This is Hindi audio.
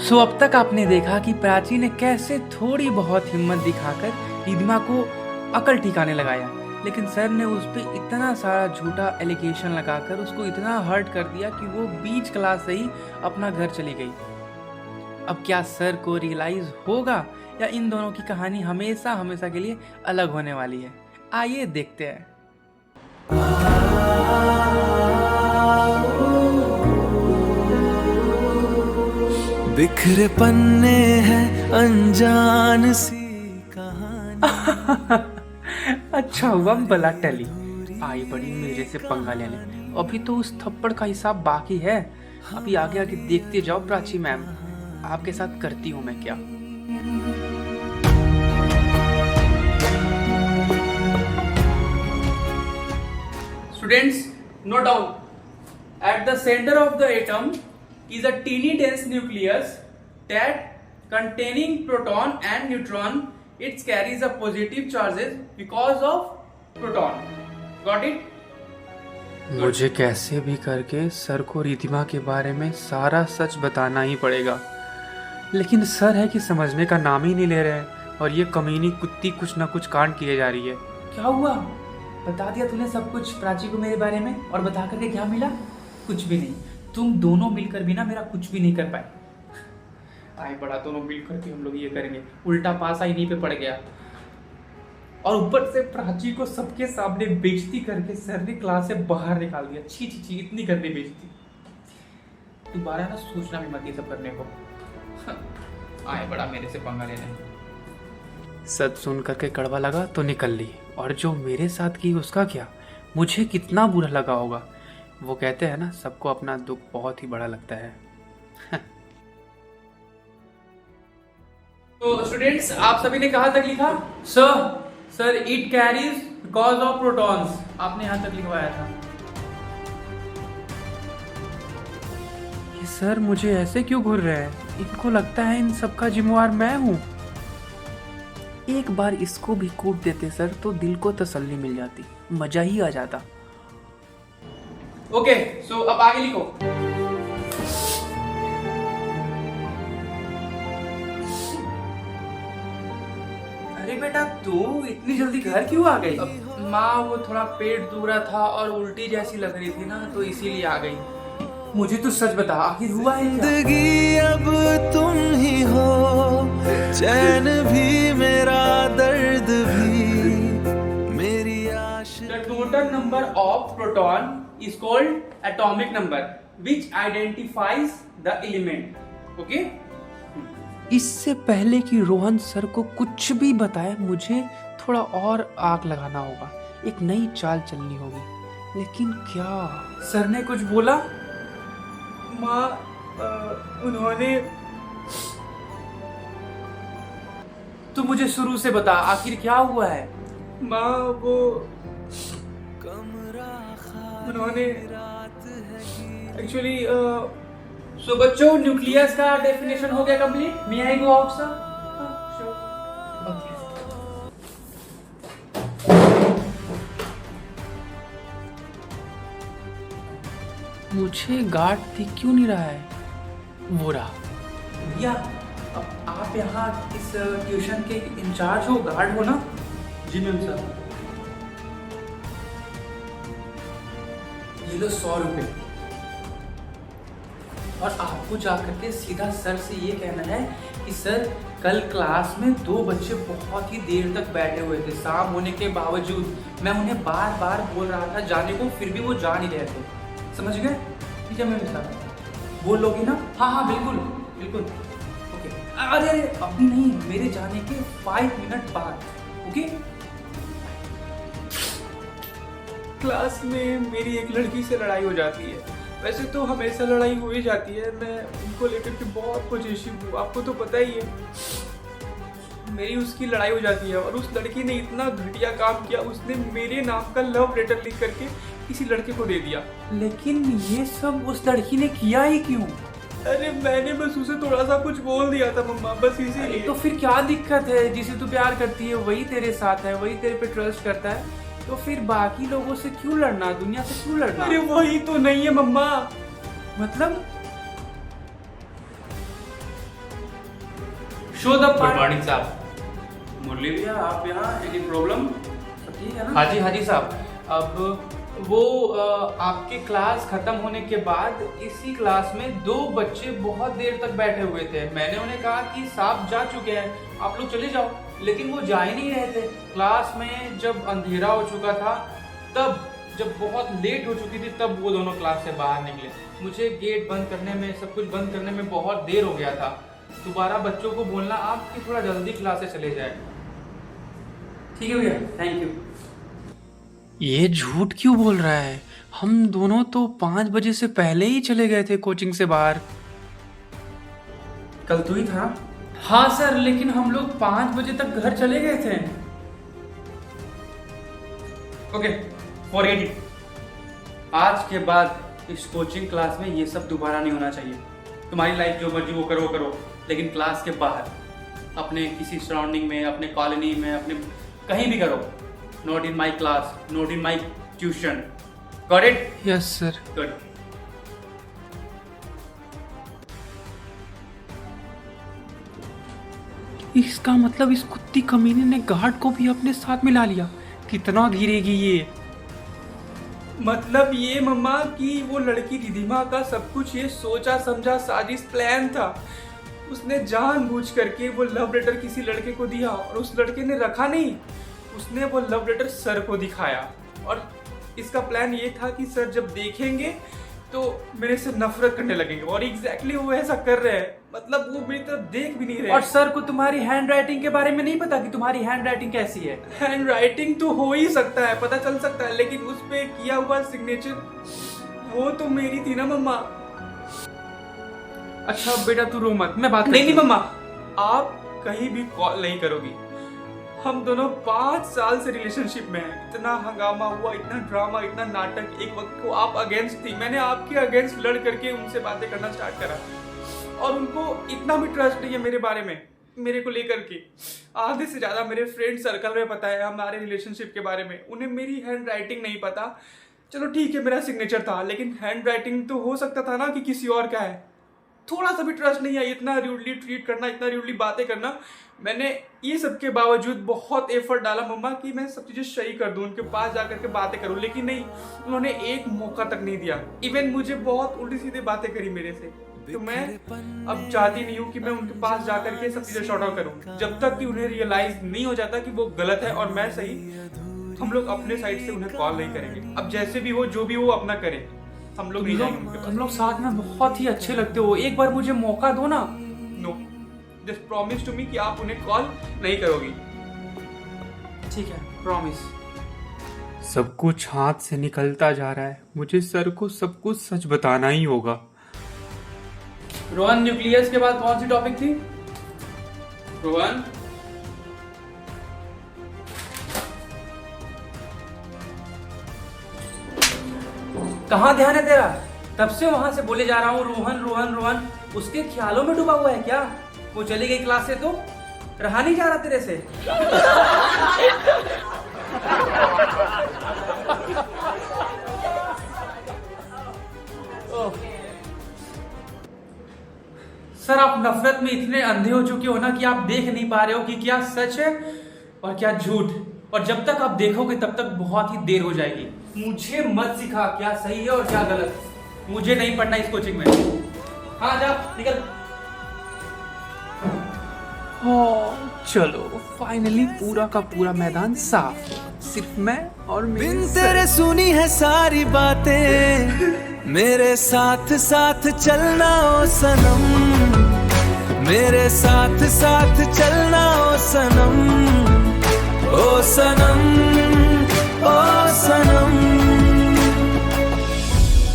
सो अब तक आपने देखा कि प्राची ने कैसे थोड़ी बहुत हिम्मत दिखाकर रिधिमा को अकल ठिकाने लगाया, लेकिन सर ने उस पर इतना सारा झूठा एलिगेशन लगाकर उसको इतना हर्ट कर दिया कि वो बीच क्लास से ही अपना घर चली गई। अब क्या सर को रियलाइज होगा या इन दोनों की कहानी हमेशा हमेशा के लिए अलग होने वाली है? आइए देखते हैं। बिखरे पन्ने हैं अनजान सी कहानी। अच्छा हुआ भला टली, आई बड़ी मेरे से पंगा लेने। अभी तो उस थप्पड़ का हिसाब बाकी है। अभी आगे आगे देखते जाओ प्राची मैम, आपके साथ करती हूँ मैं क्या। Students, note down, at the center of the atom is a teeny dense nucleus that containing proton and neutron. It carries a positive charges because of proton. Got it? मुझे कैसे भी करके सर को रिधिमा के बारे में सारा सच बताना ही पड़ेगा, लेकिन सर है कि समझने का नाम ही नहीं ले रहे हैं और ये कमीनी कुत्ती कुछ ना कुछ कांड किए जा रही है। क्या हुआ? बता दिया तूने सब कुछ प्राची को मेरे बारे में, और बता करके क्या मिला? कुछ भी नहीं। तुम दोनों मिलकर भी ना मेरा कुछ भी नहीं कर पाए। आए बड़ा, दोनों मिलकर के हम लोग ये करेंगे। उल्टा पास इन्हीं पे पड़ गया, और ऊपर से प्राची को सबके सामने बेइज्जती करके सर ने क्लास से बाहर निकाल दिया। छी छी छी, इतनी गंदी बेइज्जती। दोबारा ना सोचना भी मत ये सब करने को। आए बड़ा मेरे से पंगा लेने। सच सुन करके कड़वा लगा तो निकल ली, और जो मेरे साथ की उसका क्या, मुझे कितना बुरा लगा होगा। वो कहते हैं ना, सबको अपना दुख बहुत ही बड़ा लगता है। तो स्टूडेंट्स, आप सभी ने कहाँ तक लिखा? Sir it carries because of protons, आपने यहाँ तक लिखवाया था। ये सर मुझे ऐसे क्यों घूर रहे हैं? इनको लगता है इन सबका जिम्मेवार मैं हूँ। एक बार इसको भी कूट देते सर तो दिल को तसल्ली मिल जाती, मजा ही आ जाता। ओके, सो अब आगे लिखो। अरे बेटा, तू इतनी जल्दी घर क्यों आ गई? माँ, वो थोड़ा पेट दुख रहा था और उल्टी जैसी लग रही थी ना, तो इसीलिए आ गई। मुझे तो सच बता, आखिर हुआ है क्या? जिंदगी अब तुम ही हो, चैन भी मेरा दर्द भी मेरी आशा। The total number of proton is called atomic number, which identifies the element. Okay? इससे पहले कि रोहन सर को कुछ भी बताए, मुझे थोड़ा और आग लगाना होगा, एक नई चाल चलनी होगी। लेकिन क्या? सर ने कुछ बोला? माँ, उन्होंने। तू मुझे शुरू से बता, आखिर क्या हुआ है? माँ, वो उन्होंने एक्चुअली सो बच्चों, न्यूक्लियस का डेफिनेशन हो गया कंप्लीट। मे आई गो आउट सर? मुझे गार्ड दिख क्यों नहीं रहा है? वो रहा। भैया, अब आप यहाँ इस ट्यूशन के इंचार्ज हो, गार्ड हो ना? जी मैम सर। ये लो 100 रुपए, और आपको जाकर के सीधा सर से ये कहना है कि सर, कल क्लास में 2 बच्चे बहुत ही देर तक बैठे हुए थे, शाम होने के बावजूद मैं उन्हें बार बार बोल रहा था जाने को, फिर भी वो जा नहीं रहे थे। समझ गए? ठीक है मैम साहब, बोल लोगी ना? हाँ बिल्कुल बिल्कुल। ओके, अरे अभी नहीं, मेरे जाने के 5 मिनट बाद। ओके? क्लास में मेरी एक लड़की से लड़ाई हो जाती है। वैसे तो हमेशा लड़ाई हो ही जाती है, मैं उनको लेकर के बहुत पॉजिटिव हूँ, आपको तो पता ही है। मेरी उसकी लड़ाई हो जाती है, और उस लड़की ने इतना घटिया काम किया, उसने मेरे नाम का लव लेटर लिख करके किसी लड़के को दे दिया। लेकिन ये सब उस लड़की ने किया ही क्यों? अरे मैंने बस उसे थोड़ा सा कुछ बोल दिया था मम्मा, बस इसीलिए। तो फिर क्या दिक्कत है? जिसे तू प्यार करती है वही तेरे साथ है, वही तेरे पे ट्रस्ट करता है, तो फिर बाकी लोगों से क्यों लड़ना, दुनिया से क्यों लड़ना? अरे वही तो नहीं है मम्मा। मतलब show the good part. Morning साहब। मुरली भैया आप यहाँ, एनी प्रॉब्लम? सब ठीक है ना? हाँ जी साहब। अब वो आपके क्लास खत्म होने के बाद इसी क्लास में 2 बच्चे बहुत देर तक बैठे हुए थे। मैंने उन्हें कहा कि साहब जा चुके हैं, आप लोग चले जाओ, लेकिन वो जा ही नहीं रहे थे। क्लास में जब अंधेरा हो चुका था, तब जब बहुत लेट हो चुकी थी, तब वो दोनों क्लास से बाहर निकले। मुझे गेट बंद करने में, सब कुछ बंद करने में बहुत देर हो गया था। दोबारा बच्चों को बोलना आप कि थोड़ा जल्दी क्लास से चले जाए। ठीक है भैया, थैंक यू। ये झूठ क्यों बोल रहा है? हम दोनों तो 5 बजे से पहले ही चले गए थे कोचिंग से बाहर। कल तू ही था? हाँ सर, लेकिन हम लोग 5 बजे तक घर चले गए थे। Okay, forget it. आज के बाद इस कोचिंग क्लास में ये सब दोबारा नहीं होना चाहिए। तुम्हारी लाइफ जो मर्जी वो करो, लेकिन क्लास के बाहर, अपने किसी सराउंडिंग में, अपने कॉलोनी में, अपने कहीं भी करो। Not in my class, not in my tuition. Got it? Yes sir. Good. इसका मतलब इस कुत्ती कमीने ने गार्ड को भी अपने साथ मिला लिया। कितना गिरेगी ये? मतलब ये मम्मा कि वो लड़की रिधिमा का सब कुछ ये सोचा समझा साजिश प्लान था। उसने जानबूझ करके वो लव लेटर किसी लड़के को दिया और उस लड़के ने रखा नहीं। उसने वो लव लेटर सर को दिखाया और इसका प्लान ये था कि सर जब देखेंगे तो मेरे से नफरत करने लगेंगे, और एग्जैक्टली वो ऐसा कर रहे हैं। मतलब वो मेरी तरफ देख भी नहीं रहे। और सर को तुम्हारी हैंड राइटिंग के बारे में नहीं पता कि तुम्हारी हैंड राइटिंग कैसी है? हैंड राइटिंग तो हो ही सकता है, पता चल सकता है, लेकिन उस पे किया हुआ सिग्नेचर वो तो मेरी थी ना मम्मा। अच्छा बेटा तू रो मत, मैं बात नहीं मम्मा, आप कहीं भी कॉल नहीं करोगी। हम दोनों 5 साल से रिलेशनशिप में हैं। इतना हंगामा हुआ, इतना ड्रामा, इतना नाटक। एक वक्त को आप अगेंस्ट थी, मैंने आपके अगेंस्ट लड़ करके उनसे बातें करना स्टार्ट करा, और उनको इतना भी ट्रस्ट नहीं है मेरे बारे में, मेरे को लेकर के। आधे से ज्यादा मेरे फ्रेंड सर्कल में पता है हमारे रिलेशनशिप के बारे में, उन्हें मेरी हैंड राइटिंग नहीं पता। चलो ठीक है, मेरा सिग्नेचर था, लेकिन हैंड राइटिंग तो हो सकता था ना कि किसी और का है। थोड़ा सा भी ट्रस्ट नहीं है, इतना रूडली ट्रीट करना, इतना रूडली बातें करना। मैंने ये सब के बावजूद बहुत एफर्ट डाला मम्मा कि मैं सब चीजें सही कर दूं, उनके पास जाकर के बातें करूं, लेकिन नहीं, उन्होंने एक मौका तक नहीं दिया। इवन मुझे बहुत उल्टी सीधी बातें करी मेरे से। तो मैं अब चाहती नहीं हूँ कि मैं उनके पास जाकर के सब चीजें शॉर्ट आउट करूँ, जब तक कि उन्हें रियलाइज नहीं हो जाता कि वो गलत है और मैं सही। हम लोग अपने साइड से उन्हें कॉल नहीं करेंगे। अब जैसे भी हो, जो भी वो अपना करे, हम लोग नहीं जाएंगे उनके पास। तुम लोग साथ में बहुत ही अच्छे लगते हो, एक बार मुझे मौका दो ना। No, just promise to me कि आप उन्हें कॉल नहीं करोगी। ठीक है, प्रॉमिस। सब कुछ हाथ से निकलता जा रहा है। मुझे सर को सब कुछ सच बताना ही होगा। रोहन, न्यूक्लियस के बाद कौन सी टॉपिक थी? रोहन, कहाँ ध्यान है तेरा? तब से वहां से बोले जा रहा हूँ रोहन रोहन रोहन। उसके ख्यालों में डूबा हुआ है क्या? वो चली गई क्लास से तो रहा नहीं जा रहा तेरे से। सर आप नफरत में इतने अंधे हो चुके हो ना कि आप देख नहीं पा रहे हो कि क्या सच है और क्या झूठ। और जब तक आप देखोगे तब तक बहुत ही देर हो जाएगी। मुझे मत सिखा क्या सही है और क्या गलत। मुझे नहीं पढ़ना इस कोचिंग में। हाँ जा निकल। चलो फाइनली पूरा का पूरा मैदान साफ। सिर्फ मैं और बिन तेरे सुनी है सारी बातें, मेरे साथ साथ चलना ओ सनम, मेरे साथ साथ चलना ओ सनम, ओ सनम।